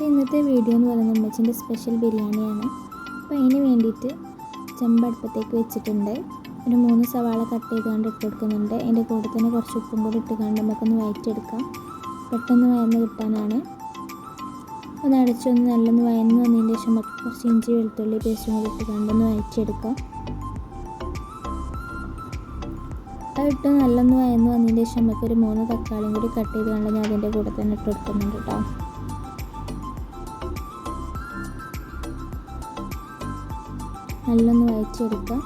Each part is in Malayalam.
ഇന്നത്തെ വീഡിയോ എന്ന് പറയുന്നത് ഉമ്മച്ചിൻ്റെ സ്പെഷ്യൽ ബിരിയാണിയാണ്. അപ്പോൾ അതിന് വേണ്ടിയിട്ട് ചെമ്പ് അടുപ്പത്തേക്ക് വെച്ചിട്ടുണ്ട്. ഒരു 3 സവാള കട്ട് ചെയ്തുകൊണ്ട് ഇട്ട് കൊടുക്കുന്നുണ്ട്. അതിൻ്റെ കൂടെ തന്നെ കുറച്ച് ഉപ്പും കൂടി ഇട്ടുകൊണ്ട് നമുക്കൊന്ന് വഴറ്റിയെടുക്കാം. പെട്ടെന്ന് വഴന്ന് കിട്ടാനാണ്. ഒന്ന് അടച്ചൊന്ന് നല്ലൊന്ന് വഴന്ന് വന്നതിന് ശേഷം നമുക്ക് കുറച്ച് ഇഞ്ചി വെളുത്തുള്ളി പേസ്റ്റും കൂടി ഇട്ടുകൊണ്ട് ഒന്ന് വഴറ്റിയെടുക്കാം. അതിട്ട് നല്ലൊന്ന് വഴന്ന് വന്നതിന് ശേഷം നമുക്കൊരു 3 തക്കാളിയും കൂടി കട്ട് ചെയ്തുകൊണ്ട് ഞാൻ അതിൻ്റെ കൂടെ തന്നെ ഇട്ട് കൊടുക്കുന്നുണ്ട് കേട്ടോ. നല്ലൊന്ന് വഴറ്റിയെടുക്കാം.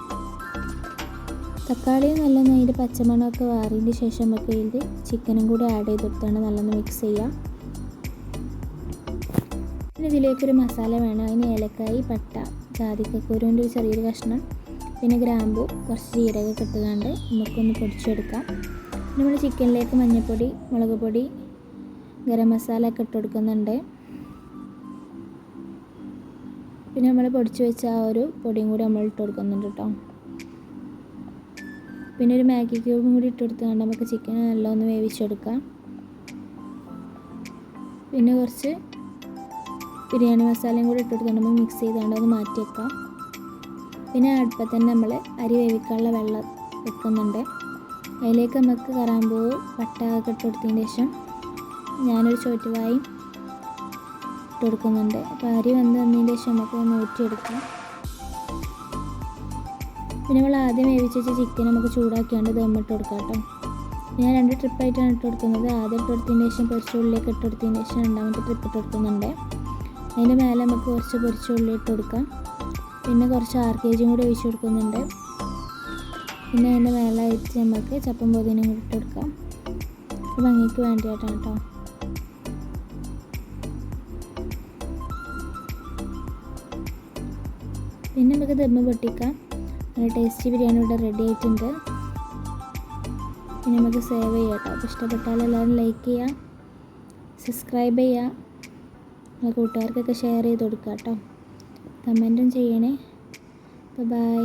തക്കാളിയും നല്ലൊന്ന് അതിൻ്റെ പച്ചമണമൊക്കെ മാറിയതിന് ശേഷം നമുക്ക് ഇതിൽ ചിക്കനും കൂടി ആഡ് ചെയ്തെടുത്താണ് നല്ലൊന്ന് മിക്സ് ചെയ്യാം. പിന്നെ ഇതിലേക്കൊരു മസാല വേണം. അതിന് ഏലക്കായി, പട്ട, ജാതിക്കക്കുരുവിൻ്റെ ഒരു ചെറിയൊരു കഷ്ണം, പിന്നെ ഗ്രാമ്പു, കുറച്ച് ജീരകമൊക്കെ ഇട്ടുകൊണ്ട് നമുക്കൊന്ന് പൊടിച്ചെടുക്കാം. നമ്മൾ ചിക്കനിലേക്ക് മഞ്ഞൾപ്പൊടി, മുളക് പൊടി, ഗരം മസാല ഒക്കെ ഇട്ട് കൊടുക്കുന്നുണ്ട്. പിന്നെ നമ്മൾ പൊടിച്ച് വെച്ച ആ ഒരു പൊടിയും കൂടി നമ്മൾ ഇട്ട് കൊടുക്കുന്നുണ്ട് കേട്ടോ. പിന്നെ ഒരു മാഗി ക്യൂബും കൂടി ഇട്ട് കൊടുത്തുകൊണ്ട് നമുക്ക് ചിക്കൻ നല്ല ഒന്ന് വേവിച്ചെടുക്കാം. പിന്നെ കുറച്ച് ബിരിയാണി മസാലയും കൂടി ഇട്ട് കൊടുത്തുകൊണ്ട് നമ്മൾ മിക്സ് ചെയ്തുകൊണ്ട് അത് മാറ്റി വെക്കാം. പിന്നെ അടുപ്പത്ത് തന്നെ നമ്മൾ അരി വേവിക്കാനുള്ള വെള്ളം വെക്കുന്നുണ്ട്. അതിലേക്ക് നമുക്ക് കറാമ്പൂവ്, പട്ട ഒക്കെ ഇട്ട് കൊടുത്തതിന് ശേഷം ഞാനൊരു ചോറ്റുവായും ഇട്ട് കൊടുക്കുന്നുണ്ട്. അപ്പോൾ അരി വന്നതിന് ശേഷം നമുക്ക് ഒന്ന് ഊറ്റിയെടുക്കാം. പിന്നെ നമ്മൾ ആദ്യം വേവിച്ച് വെച്ച ചിക്കൻ നമുക്ക് ചൂടാക്കിയാണ്ട് ദമ്മിട്ട് കൊടുക്കാം കേട്ടോ. ഞാൻ 2 ട്രിപ്പായിട്ടാണ് ഇട്ട് കൊടുക്കുന്നത്. ആദ്യം ഇട്ട് കൊടുത്തതിന് ശേഷം പൊരിച്ച ഉള്ളിയൊക്കെ ഇട്ട് കൊടുത്തതിന് ശേഷം രണ്ടാമത്തെ ട്രിപ്പ് ഇട്ട് കൊടുക്കുന്നുണ്ട്. അതിൻ്റെ മേലെ നമുക്ക് കുറച്ച് പൊരിച്ച ഉള്ളി ഇട്ട് കൊടുക്കാം. പിന്നെ കുറച്ച് RKG കൂടി ഒഴിച്ച് കൊടുക്കുന്നുണ്ട്. പിന്നെ അതിൻ്റെ മേലായിട്ട് നമുക്ക് ചപ്പും പൊതിനയും കൂടി ഇട്ട് കൊടുക്കാം. ഭംഗിക്ക് വേണ്ടിയിട്ടാണ് കേട്ടോ. പിന്നെ നമുക്ക് ദമ്മ് പൊട്ടിക്കാം. നല്ല ടേസ്റ്റി ബിരിയാണി ഇവിടെ റെഡി ആയിട്ടുണ്ട്. പിന്നെ നമുക്ക് സേവ് ചെയ്യാം കേട്ടോ. അപ്പോൾ ഇഷ്ടപ്പെട്ടാൽ എല്ലാവരും ലൈക്ക് ചെയ്യുക, സബ്സ്ക്രൈബ് ചെയ്യുക, നിങ്ങളുടെ കൂട്ടുകാർക്കൊക്കെ ഷെയർ ചെയ്ത് കൊടുക്കുക കേട്ടോ. കമൻറ്റും ചെയ്യണേ. ബൈ.